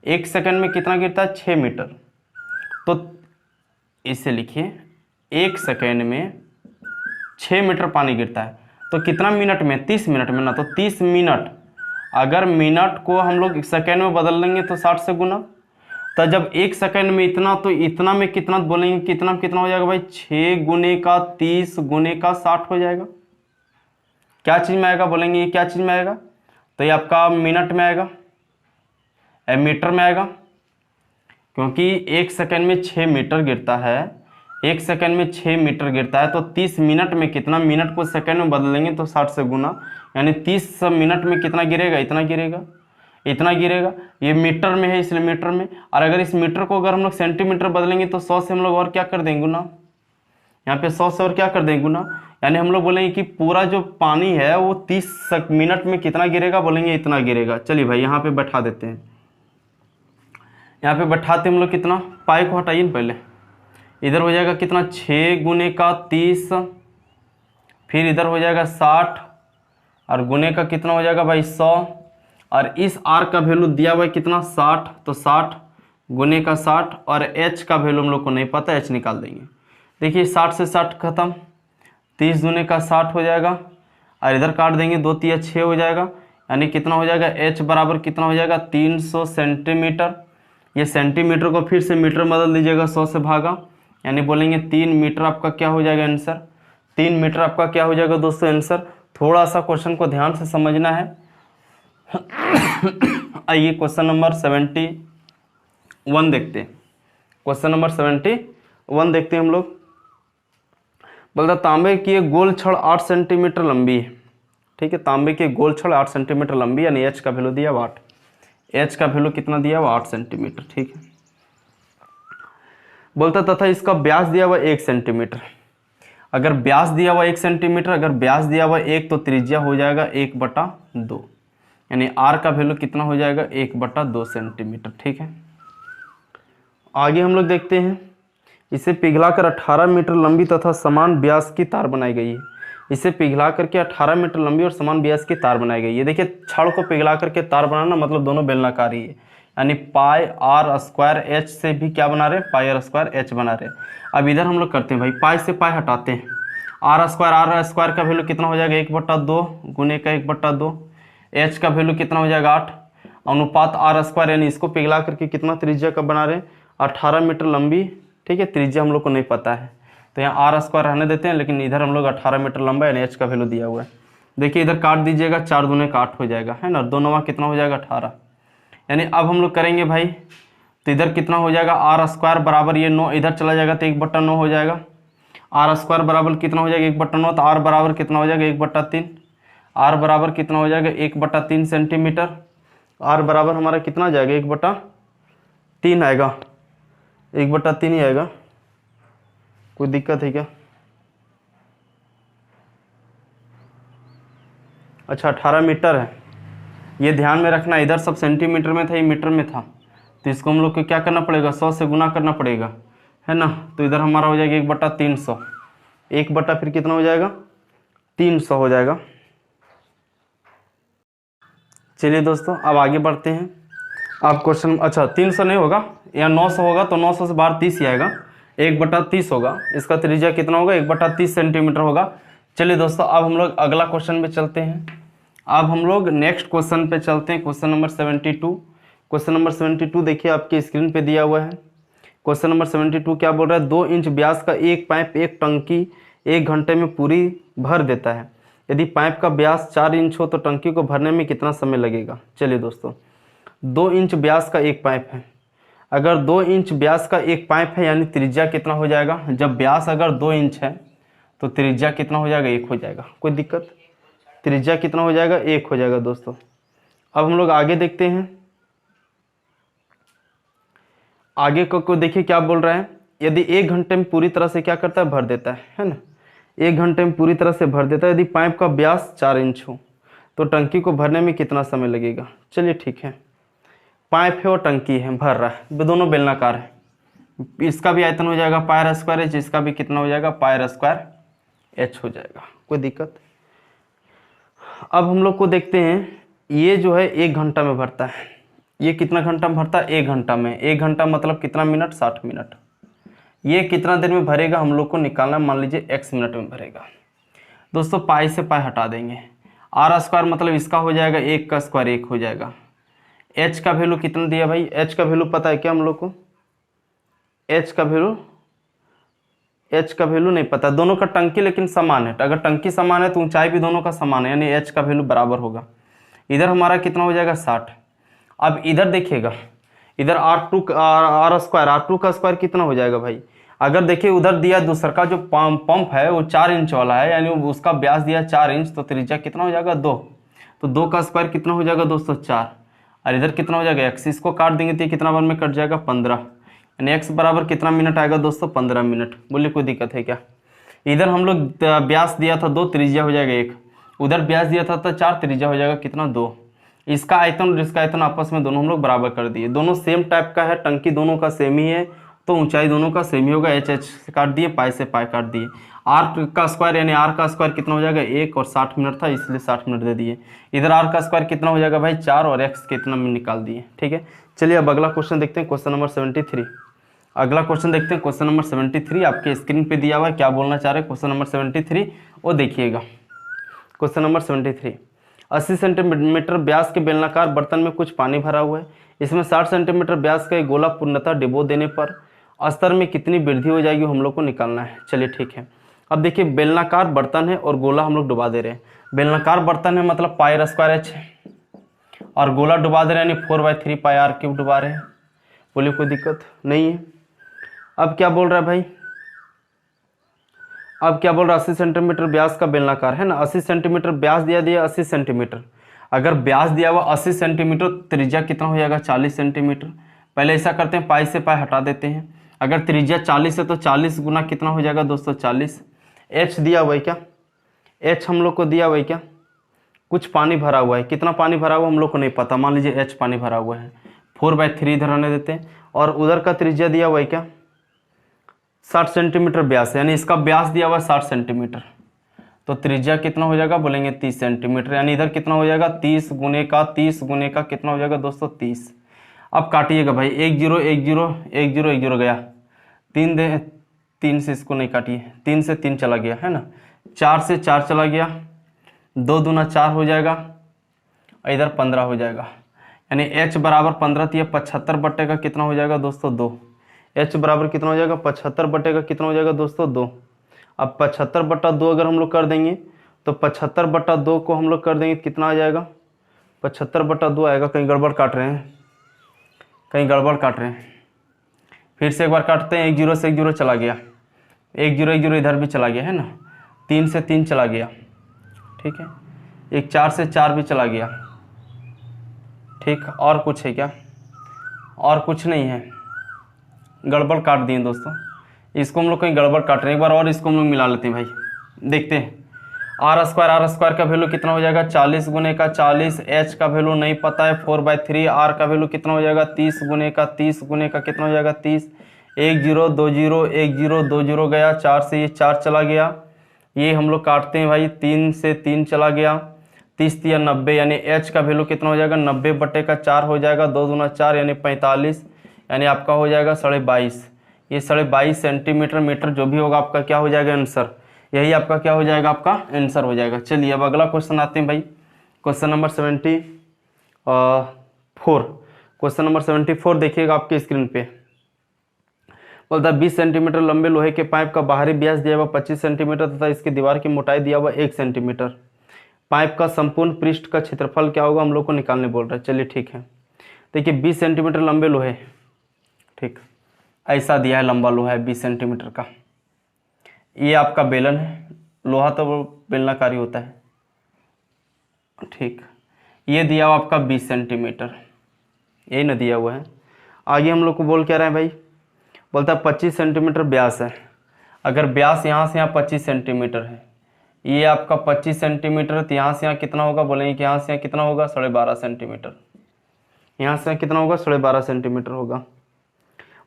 1 सेकेंड में कितना गिरता है, 6 मीटर। तो इसे लिखिए 1 सेकेंड में 6 मीटर पानी गिरता है, तो कितना मिनट में, 30 मिनट में ना, तो 30 मिनट। अगर मिनट को हम लोग सेकेंड में बदल लेंगे तो 60 से गुना, तो जब 1 सेकेंड में इतना, तो इतना में कितना बोलेंगे, कितना कितना हो जाएगा भाई, 6 गुने का 30 गुने का 60 हो जाएगा। क्या चीज में आएगा बोलेंगे, ये क्या चीज में आएगा, तो ये आपका मिनट में आएगा, मीटर में आएगा, क्योंकि 1 सेकेंड में 6 मीटर गिरता है। 1 सेकेंड में 6 मीटर गिरता है, तो 30 मिनट में कितना, मिनट को सेकेंड में बदलेंगे तो 60 से गुना, यानी 30 मिनट में कितना गिरेगा, इतना गिरेगा, इतना गिरेगा। ये मीटर में है इसलिए मीटर में। और अगर इस मीटर को अगर हम लोग सेंटीमीटर बदलेंगे तो 100 से हम लोग और क्या कर देंगे, गुना। यहाँ पे 100 से और क्या कर देंगे, गुना। यानी हम लोग बोलेंगे कि पूरा जो पानी है वो 30 मिनट में कितना गिरेगा, बोलेंगे इतना गिरेगा। चलिए भाई यहाँ पे बैठा देते हैं, यहाँ पे बैठाते हम लोग कितना, पाई को हटाइए पहले, इधर हो जाएगा कितना, 6 गुने का 30, फिर इधर हो जाएगा 60, और गुने का कितना हो जाएगा भाई 100, और इस आर का वैल्यू दिया हुआ है कितना, 60, तो 60 गुने का 60, और एच का वैल्यू हम लोग को नहीं पता, एच निकाल देंगे। देखिए 60 से 60 खत्म, 30 गुने का 60 हो जाएगा, और इधर काट देंगे, 2 तिया 6 हो जाएगा, यानी कितना हो जाएगा, एच बराबर कितना हो जाएगा, 300 सेंटीमीटर। ये सेंटीमीटर को फिर से मीटर बदल दीजिएगा, 100 से भागा, यानी बोलेंगे 3 मीटर आपका क्या हो जाएगा आंसर, 3 मीटर आपका क्या हो जाएगा दोस्तों आंसर। थोड़ा सा क्वेश्चन को ध्यान से समझना है। आइए क्वेश्चन नंबर 71 देखते हैं। क्वेश्चन नंबर 71 देखते हैं हम लोग। बोलता तांबे की एक गोल छड़ 8 सेंटीमीटर लंबी है। ठीक है, तांबे की एक गोल छड़ 8 सेंटीमीटर लंबी, यानी एच का वैल्यू दिया 8, एच का वैल्यू कितना दिया हुआ, 8 सेंटीमीटर। ठीक है, बोलता तथा इसका व्यास दिया हुआ 1 सेंटीमीटर। अगर व्यास दिया हुआ 1 सेंटीमीटर, अगर व्यास दिया हुआ 1, तो त्रिज्या हो जाएगा 1/2, यानी आर का वैल्यू कितना हो जाएगा, 1/2 सेंटीमीटर। ठीक है, आगे हम लोग देखते हैं। इसे पिघलाकर 18 मीटर लंबी तथा समान व्यास की तार बनाई गई है। इसे पिघला करके 18 मीटर लंबी और समान व्यास की तार बनाई गई है। देखिए छड़ को पिघला करके तार बनाना मतलब दोनों बेलनाकार ही है, यानी पाई आर स्क्वायर एच से भी क्या बना रहे, पाई आर स्क्वायर एच बना रहे। अब इधर हम लोग करते हैं भाई, पाई से पाई हटाते हैं, आर स्क्वायर का वैल्यू कितना हो जाएगा, 1/2 गुने का 1/2, एच का वैल्यू कितना हो जाएगा 8, अनुपात आर स्क्वायर, यानी इसको पिघला करके कितना त्रिज्या का बना रहे, 18 मीटर लंबी। ठीक है, त्रिज्या हम लोग को नहीं पता है तो यहाँ आर स्क्वायर रहने देते हैं, लेकिन इधर हम लोग 18 मीटर लंबा यानी एच का वैल्यू दिया हुआ है। देखिए इधर काट दीजिएगा, 4 दूने का 8 हो जाएगा, है ना, 2 9 कितना हो जाएगा 18, यानी अब हम लोग करेंगे भाई, तो इधर कितना हो जाएगा, आर स्क्वायर बराबर ये 9 इधर चला जाएगा तो 1/9 हो जाएगा, आर स्क्वायर बराबर कितना हो जाएगा 1/9, तो आर बराबर कितना हो जाएगा 1/3, आर बराबर कितना हो जाएगा 1/3 सेंटीमीटर, आर बराबर हमारा कितना जाएगा 1/3 आएगा, 1/3 ही आएगा। कोई दिक्कत है क्या? अच्छा 18 मीटर है, ये ध्यान में रखना, इधर सब सेंटीमीटर में था, ये मीटर में था, तो इसको हम लोग को क्या करना पड़ेगा, 100 से गुना करना पड़ेगा, है ना। तो इधर हमारा हो जाएगा 1/300, 1 फिर कितना हो जाएगा, 300 हो जाएगा। चलिए दोस्तों अब आगे बढ़ते हैं। आप क्वेश्चन, अच्छा 300 नहीं होगा, या 900 होगा, तो 900 से बाहर 30 ही आएगा, 1/30 होगा। इसका त्रिज्या कितना होगा, 1/30 सेंटीमीटर होगा। चलिए दोस्तों अब हम लोग अगला क्वेश्चन पे चलते हैं। अब हम लोग नेक्स्ट क्वेश्चन पे चलते हैं, क्वेश्चन नंबर 72। क्वेश्चन नंबर 72 देखिए आपके स्क्रीन पे दिया हुआ है। क्वेश्चन नंबर 72 क्या बोल रहा है, 2 इंच व्यास का एक पाइप एक टंकी 1 घंटे में पूरी भर देता है। यदि पाइप का व्यास 4 इंच हो तो टंकी को भरने में कितना समय लगेगा। चलिए दोस्तों 2 इंच व्यास का एक पाइप है, अगर 2 इंच व्यास का एक पाइप है यानी त्रिज्या कितना हो जाएगा, जब व्यास अगर 2 इंच है तो त्रिज्या कितना हो जाएगा, 1 हो जाएगा। कोई दिक्कत, त्रिज्या कितना हो जाएगा, 1 हो जाएगा दोस्तों। अब हम लोग आगे देखते हैं, आगे को देखिए क्या बोल रहा है, यदि 1 घंटे में पूरी तरह से क्या करता है, भर देता है ना, 1 घंटे में पूरी तरह से भर देता है। यदि पाइप का व्यास 4 इंच हो तो टंकी को भरने में कितना समय लगेगा। चलिए ठीक है, पाइप है और टंकी है, भर रहा है, दोनों बेलनाकार है, इसका भी आयतन हो जाएगा पायर स्क्वायर एच, इसका भी कितना हो जाएगा, पायर स्क्वायर एच हो जाएगा। कोई दिक्कत। अब हम लोग को देखते हैं, ये जो है 1 घंटा में भरता है, ये कितना घंटा में भरता है, 1 घंटा में। 1 घंटा मतलब कितना मिनट, 60 मिनट। ये कितना देर में भरेगा हम लोग को निकालना, मान लीजिए x मिनट में भरेगा। दोस्तों पाई से पाई हटा देंगे, आर स्क्वायर मतलब इसका हो जाएगा 1 का स्क्वायर 1 हो जाएगा। h का वैल्यू कितना दिया भाई, h का वैल्यू पता है क्या हम लोग को, h का वैल्यू नहीं पता, दोनों का टंकी लेकिन समान है, अगर टंकी समान है तो ऊंचाई भी दोनों का समान है, यानी h का वैल्यू बराबर होगा। इधर हमारा कितना हो जाएगा, 60। अब इधर देखिएगा, इधर R2 का स्क्वायर कितना हो जाएगा भाई, अगर देखिए उधर दिया दूसरा का जो पंप है वो 4 इंच वाला है, यानी उसका व्यास दिया 4 इंच, तो त्रिज्या कितना हो जाएगा, 2। तो 2 का स्क्वायर कितना हो जाएगा दोस्तों, 4। और इधर कितना हो जाएगा, x, इसको काट देंगे तो कितना बार में कट जाएगा, 15, यानी x बराबर कितना मिनट आएगा दोस्तों, 15 मिनट। बोलिए कोई दिक्कत है क्या। इधर हम लोग व्यास दिया था 2, त्रिज्या हो जाएगा 1, उधर व्यास दिया था तो 4, त्रिज्या हो जाएगा कितना, 2। इसका आयतन और इसका आयतन आपस में दोनों हम लोग बराबर कर दिए, दोनों सेम टाइप का है, टंकी दोनों का सेम ही है, तो ऊंचाई दोनों का सेम ही होगा। एच से काट दिए, पाई से पाई काट दिए। आर का स्क्वायर यानी आर का स्क्वायर कितना हो जाएगा, 1, और 60 मिनट था इसलिए 60 मिनट दे दिए। इधर आर का स्क्वायर कितना हो जाएगा भाई, 4, और एक्स कितना में निकाल दिए। ठीक है, चलिए अब अगला क्वेश्चन देखते हैं, क्वेश्चन नंबर 73। अगला क्वेश्चन देखते हैं, क्वेश्चन नंबर 73 आपके स्क्रीन पे दिया हुआ है, क्या बोलना चाह रहे हैं क्वेश्चन नंबर 73 वो देखिएगा। क्वेश्चन नंबर 73, 80 सेंटीमीटर व्यास के बेलनाकार बर्तन में कुछ पानी भरा हुआ है, इसमें 60 सेंटीमीटर व्यास का एक गोला पूर्णतः डिबो देने पर स्तर में कितनी वृद्धि हो जाएगी हम लोग को निकालना है। चलिए ठीक है, अब देखिए बेलनाकार बर्तन है और गोला हम लोग डुबा दे रहे हैं। बेलनाकार बर्तन है मतलब पाई स्क्वायर एच, और गोला डुबा दे रहे हैं यानी 4/3 पाई आर क्यूब डुबा रहे हैं। बोलिए कोई दिक्कत नहीं है। अब क्या बोल रहा है भाई, अब क्या बोल रहा है, 80 सेंटीमीटर व्यास का बेलनाकार है ना, 80 सेंटीमीटर व्यास दिया 80 सेंटीमीटर, अगर व्यास दिया हुआ 80 सेंटीमीटर, त्रिज्या कितना हो जाएगा, 40 सेंटीमीटर। पहले ऐसा करते हैं, पाई से पाई हटा देते हैं, अगर त्रिज्या 40 है तो 40 गुना कितना हो जाएगा दोस्तों, 40। एच दिया हुआ है क्या, एच हम लोग को दिया हुआ है क्या, कुछ पानी भरा हुआ है, कितना पानी भरा हुआ हम लोग को नहीं पता, मान लीजिए एच पानी भरा हुआ है, 4/3 इधर आने देते हैं, और उधर का त्रिज्या दिया हुआ है क्या, 60 सेंटीमीटर व्यास, यानी इसका व्यास दिया हुआ है 60 सेंटीमीटर, तो त्रिज्या कितना हो जाएगा, बोलेंगे 30 सेंटीमीटर, यानी इधर कितना हो जाएगा, 30 गुने का कितना हो जाएगा दोस्तों, 30। अब काटिएगा भाई, 1 0 1 0 1 0 1 0 गया, 3 से इसको नहीं काटिए, 3 से 3 चला गया है ना, 4 से 4 चला गया, 2 दूना 4 हो जाएगा, इधर 15 हो जाएगा, यानी h बराबर 15 थी, 75 बट्टे का कितना हो जाएगा दोस्तों, 2। h बराबर कितना हो जाएगा, 75 बट्टे का कितना हो जाएगा दोस्तों, 2। अब 75/2 अगर हम लोग कर देंगे तो 75/2 को हम लोग कर देंगे कितना आ जाएगा, 75/2 आएगा, कहीं गड़बड़ काट रहे हैं, फिर से एक बार काटते हैं, 1 0 से 1 0 चला गया, 1 0 1 0 इधर भी चला गया है ना, 3 से 3 चला गया, ठीक है, एक 4 से 4 भी चला गया, ठीक। और कुछ है क्या, और कुछ नहीं है, गड़बड़ काट दिए दोस्तों, इसको हम लोग कहीं गड़बड़ काट रहे हैं, एक बार और इसको हम लोग मिला लेते हैं भाई, देखते हैं। आर स्क्वायर का वैल्यू कितना हो जाएगा 40 गुने का 40, एच का वैल्यू नहीं पता है 4/3, आर का वैल्यू कितना हो जाएगा 30 गुने का 30 गुने का कितना हो जाएगा 30, 1 0 2 0 1 0 2 0 गया, 4 से ये 4 चला गया, ये हम लोग काटते हैं भाई, 3 से 3 चला गया, 30 या 90, यानी एच का वैल्यू कितना हो जाएगा 90/4 हो जाएगा, 2 दूना 4 यानी 45, यानी आपका हो जाएगा 22.5, ये 22.5 सेंटीमीटर मीटर जो भी होगा आपका क्या हो जाएगा आंसर, यही आपका क्या हो जाएगा आपका आंसर हो जाएगा। चलिए अब अगला क्वेश्चन आते हैं भाई, क्वेश्चन नंबर 74, क्वेश्चन नंबर 74 देखिएगा आपके स्क्रीन पे। बोलता है 20 सेंटीमीटर लंबे लोहे के पाइप का बाहरी व्यास दिया हुआ 25 सेंटीमीटर तथा इसकी दीवार की मोटाई दिया हुआ 1 सेंटीमीटर, पाइप का संपूर्ण पृष्ठ का क्षेत्रफल क्या होगा हम लोग को निकालने बोल रहा है। चलिए ठीक है, देखिए 20 सेंटीमीटर लंबे लोहे, ठीक ऐसा दिया है, लंबा लोहा है 20 सेंटीमीटर का, ये आपका बेलन है, लोहा तो बेलनाकारी होता है, ठीक, ये दिया हुआ आपका 20 सेंटीमीटर, यही ना दिया हुआ है। आगे हम लोग को बोल क्या रहे हैं भाई, बोलता है 25 सेंटीमीटर व्यास है, अगर व्यास यहाँ से यहाँ 25 सेंटीमीटर है, ये आपका 25 सेंटीमीटर, तो यहाँ से यहाँ कितना होगा, बोलेंगे कि यहाँ से यहाँ कितना होगा 12.5 सेंटीमीटर, यहाँ से यहाँ कितना होगा 12.5 सेंटीमीटर होगा।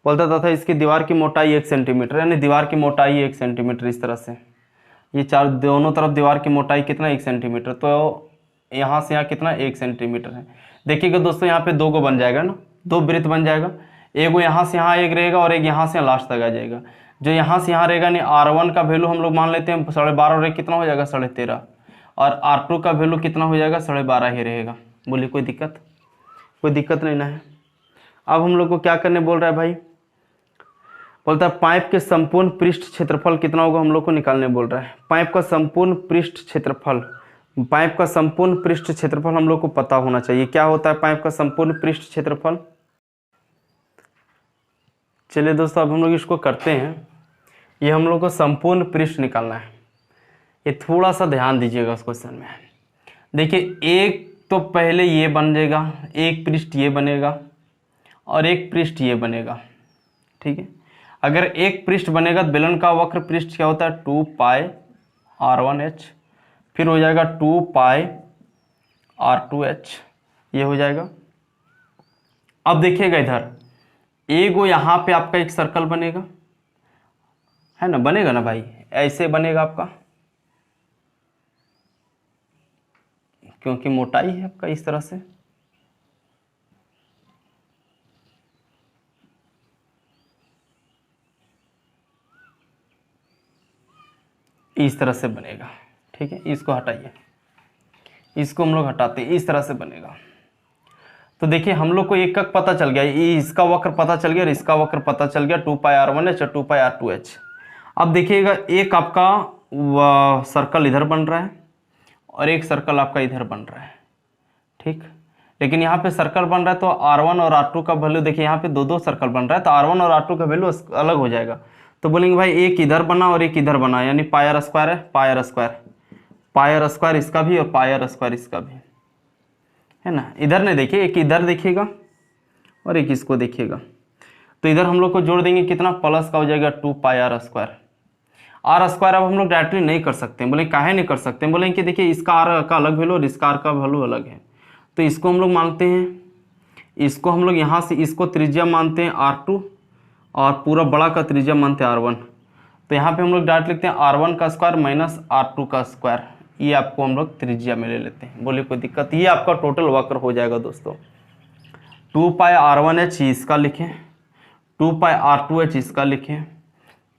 बोलता तथा इसकी दीवार की मोटाई 1 सेंटीमीटर, यानी दीवार की मोटाई 1 सेंटीमीटर, इस तरह से ये चार दोनों तरफ दीवार की मोटाई कितना 1 सेंटीमीटर, तो यहाँ से यहाँ कितना 1 सेंटीमीटर है। देखिएगा दोस्तों यहाँ पे 2 गो बन जाएगा ना, 2 वृत्त बन जाएगा, एक वो यहाँ से यहाँ एक रहेगा और एक यहाँ से लास्ट तक आ जाएगा, जो यहाँ से यहाँ रहेगा नहीं, R1 का वैल्यू हम लोग मान लेते हैं 12.5 और एक कितना हो जाएगा 13.5, और R2 का वैल्यू कितना हो जाएगा 12.5 ही रहेगा। बोलिए कोई दिक्कत, कोई दिक्कत नहीं ना है। अब हम लोग को क्या करने बोल रहा है भाई, बोलता है पाइप के संपूर्ण पृष्ठ क्षेत्रफल कितना होगा हम लोग को निकालने बोल रहा है। पाइप का संपूर्ण पृष्ठ क्षेत्रफल, पाइप का संपूर्ण पृष्ठ क्षेत्रफल हम लोग को पता होना चाहिए, क्या होता है पाइप का संपूर्ण पृष्ठ क्षेत्रफल। चलिए दोस्तों अब हम लोग इसको करते हैं, ये हम लोग को संपूर्ण पृष्ठ निकालना है, ये थोड़ा सा ध्यान दीजिएगा उस क्वेश्चन में। देखिए एक तो पहले ये बन जाएगा, एक पृष्ठ ये बनेगा और एक पृष्ठ ये बनेगा, ठीक है। अगर एक पृष्ठ बनेगा तो बेलन का वक्र पृष्ठ क्या होता है 2 पाई R1H, फिर हो जाएगा 2 पाई R2H, ये हो जाएगा। अब देखिएगा इधर एगो यहाँ पे आपका एक सर्कल बनेगा, है ना, बनेगा ना भाई, ऐसे बनेगा आपका, क्योंकि मोटाई है आपका इस तरह से, इस तरह से बनेगा, ठीक है। इसको हटाइए, इसको हम लोग हटाते हैं, इस तरह से बनेगा। तो देखिए हम लोग को एक का पता चल गया, ये इसका वक्र पता चल गया और इसका वक्र पता चल गया 2 पाई R1H और 2 पाई R2H। अब देखिएगा एक आपका सर्कल इधर बन रहा है और एक सर्कल आपका इधर बन रहा है, ठीक। लेकिन यहाँ पे सर्कल बन रहा है तो R1 और R2 का वैल्यू, देखिए यहाँ पे दो सर्कल बन रहा है तो R1 और R2 का वैल्यू अलग हो जाएगा। तो बोलेंगे भाई एक इधर बना और एक इधर बना, यानी पाई R स्क्वायर है, पाई R स्क्वायर, पाई R स्क्वायर इसका भी और पाई R स्क्वायर इसका भी, है ना। इधर नहीं देखिए, एक इधर देखिएगा और एक इसको देखिएगा, तो इधर हम लोग को जोड़ देंगे कितना, प्लस का हो जाएगा 2 पाई R स्क्वायर। R स्क्वायर अब हम लोग डायरेक्टली नहीं कर सकते, बोले काहे नहीं कर सकते, बोले कि देखिए इसका R का अलग वैल्यू और इसका R का वैल्यू अलग है, तो इसको हम लोग मानते हैं, इसको हम लोग यहाँ से इसको त्रिज्या मानते हैं R2 और पूरा बड़ा का त्रिज्या मानते हैं R1। तो यहाँ पे हम लोग डायरेक्ट लिखते हैं R1 का स्क्वायर माइनस R2 का स्क्वायर, ये आपको हम लोग त्रिज्या में ले लेते हैं। बोलिए कोई दिक्कत, ये आपका टोटल वक्र हो जाएगा दोस्तों। 2 पाई R1H इसका लिखें, 2 पाई R2H इसका लिखें,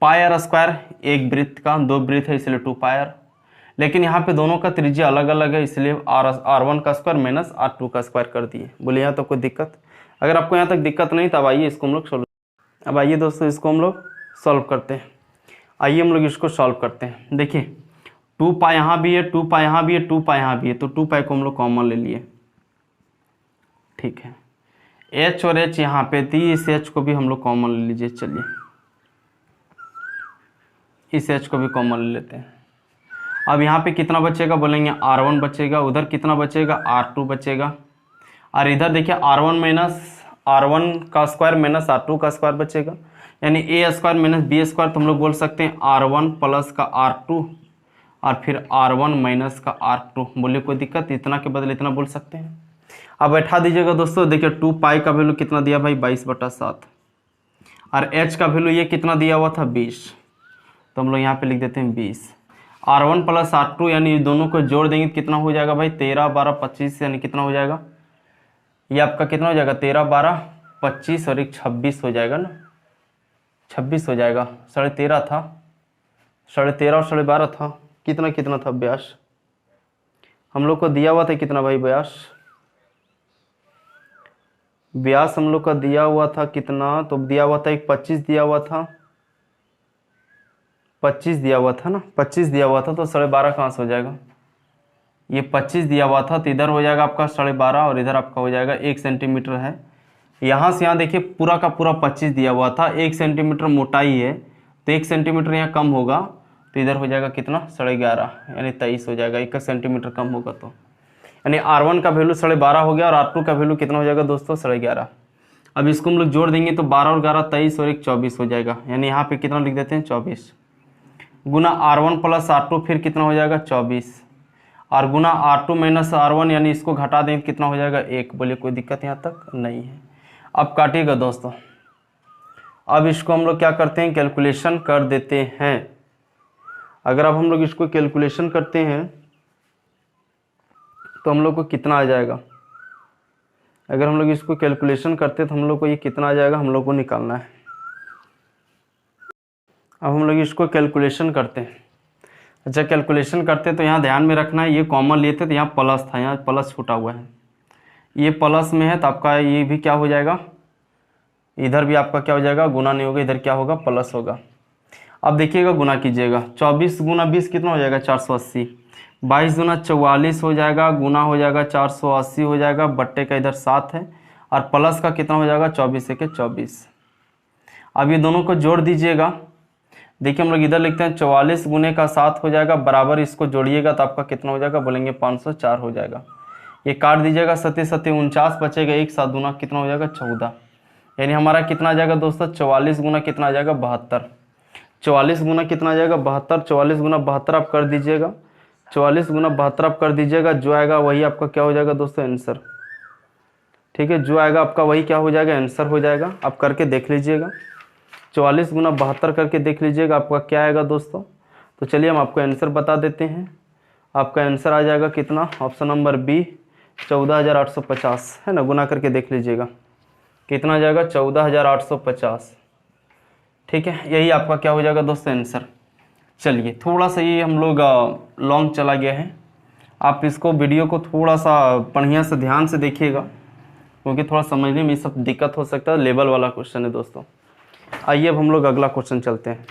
पाई R स्क्वायर एक वृत्त का, 2 वृत्त है इसलिए 2 पाई R, लेकिन यहाँ पे दोनों का त्रिज्या अलग अलग है इसलिए R1 का स्क्वायर माइनस R2 का स्क्वायर कर दिए। बोलिए यहाँ तो कोई दिक्कत, अगर आपको यहाँ तक दिक्कत नहीं तब आइए इसको हम लोग सोल्व, अब आइए दोस्तों इसको हम लोग सॉल्व करते हैं। आइए हम लोग इसको सॉल्व करते हैं। देखिए 2 पाई यहाँ भी है, 2 पाई यहाँ भी है, 2 पाई यहाँ भी है, तो 2 पाई को हम लोग कॉमन ले लिए, ठीक है। H और H यहाँ पे थी, इस H को भी हम लोग कॉमन ले लीजिए, चलिए इस H को भी कॉमन ले लेते हैं। अब यहाँ पे कितना बचेगा, बोलेंगे R1 बचेगा, उधर कितना बचेगा R2 बचेगा, और इधर देखिए R1 माइनस R1 का स्क्वायर माइनस R2 का स्क्वायर बचेगा, यानी A square minus B square, तो हम लोग बोल सकते हैं R1 प्लस का R2 और फिर R1 माइनस का R2। बोलिए कोई दिक्कत, इतना के बदले इतना बोल सकते हैं। अब बैठा दीजिएगा दोस्तों, देखिए 2 पाई का वैल्यू कितना दिया भाई 22/7, और h का वैल्यू ये कितना दिया हुआ था 20, तो हम लोग यहाँ पे लिख देते हैं 20। R1 प्लस R2 यानी दोनों को जोड़ देंगे कितना हो जाएगा भाई 13, 12, 25, यानी कितना हो जाएगा, ये आपका कितना हो जाएगा 13, 12, 25 और एक 26 हो जाएगा ना, 26 हो जाएगा। 13.5 था, 13.5 और 12.5 था, कितना कितना था व्यास हम लोग को दिया हुआ था कितना भाई व्यास हम लोग का दिया हुआ था कितना, तो दिया हुआ था एक 25 दिया हुआ था, 25 दिया हुआ था ना, 25 दिया हुआ था, तो 12.5 कहाँ से हो जाएगा, ये 25 दिया हुआ था तो इधर हो जाएगा आपका 12.5 और इधर आपका हो जाएगा 1 सेंटीमीटर है। यहाँ से यहाँ देखिए पूरा का पूरा 25 दिया हुआ था, 1 सेंटीमीटर मोटाई है तो 1 सेंटीमीटर यहाँ कम होगा, तो इधर हो जाएगा कितना 11.5 यानी 23 हो जाएगा, 1 सेंटीमीटर कम होगा तो, यानी R1 का वैल्यू 12.5 हो गया और R2 का वैल्यू कितना हो जाएगा दोस्तों 11.5। अब इसको हम लोग जोड़ देंगे तो 12 और 11 23 और एक 24 हो जाएगा, यानी यहाँ पे कितना लिख देते हैं 24 गुना R1 प्लस R2 फिर कितना हो जाएगा 24 और गुना R2 माइनस R1 यानी इसको घटा देंगे कितना हो जाएगा 1। बोलिए कोई दिक्कत यहाँ तक नहीं है। अब काटिएगा दोस्तों, अब इसको हम लोग क्या करते हैं कैलकुलेशन कर देते हैं। अगर अब हम लोग इसको कैलकुलेशन करते हैं तो हम लोग को कितना आ जाएगा, अगर हम लोग इसको कैलकुलेशन करते हैं तो हम लोग को ये कितना आ जाएगा हम लोग को निकालना है। अब हम लोग इसको कैलकुलेशन करते हैं। अच्छा कैलकुलेशन करते हैं तो यहाँ ध्यान में रखना है, ये कॉमन लिए थे तो यहाँ प्लस था, यहाँ प्लस छूटा हुआ है, ये प्लस में है तो आपका ये भी क्या हो जाएगा, इधर भी आपका क्या हो जाएगा गुना नहीं होगा, इधर क्या होगा प्लस होगा। अब देखिएगा गुना कीजिएगा, 24 गुना 20 कितना हो जाएगा 480, 22 गुना 44 हो जाएगा, गुना हो जाएगा 480 हो जाएगा, बट्टे का इधर 7 है और प्लस का कितना हो जाएगा 24 के 24। अब ये दोनों को जोड़ दीजिएगा, देखिए हम लोग इधर लिखते हैं 44 गुने का 7 हो जाएगा बराबर, इसको जोड़िएगा तो आपका कितना हो जाएगा बोलेंगे 504 हो जाएगा। ये काट दीजिएगा 7 7 49 बचेगा, एक 7 दूना कितना हो जाएगा 14, यानी हमारा कितना आ जाएगा दोस्तों 44 गुना कितना आ जाएगा 72, 44 गुना कितना आ जाएगा 72, 44 गुना 72 आप कर दीजिएगा, 44 गुना 72 आप कर दीजिएगा, जो आएगा वही आपका क्या हो जाएगा दोस्तों आंसर। ठीक है, जो आएगा आपका वही क्या हो जाएगा आंसर हो जाएगा। आप करके देख लीजिएगा, 44 गुना 72 करके देख लीजिएगा आपका क्या आएगा दोस्तों। तो चलिए हम आपको आंसर बता देते हैं, आपका आंसर आ जाएगा कितना, ऑप्शन नंबर बी 14,850 है ना, गुना करके देख लीजिएगा कितना आ जाएगा 14,850। ठीक है, यही आपका क्या हो जाएगा दोस्तों आंसर। चलिए थोड़ा सा ये हम लोग लॉन्ग चला गया है, आप इसको वीडियो को थोड़ा सा बढ़िया से ध्यान से देखिएगा क्योंकि थोड़ा समझने में सब दिक्कत हो सकता है, लेवल वाला क्वेश्चन है दोस्तों। आइए अब हम लोग अगला क्वेश्चन चलते हैं।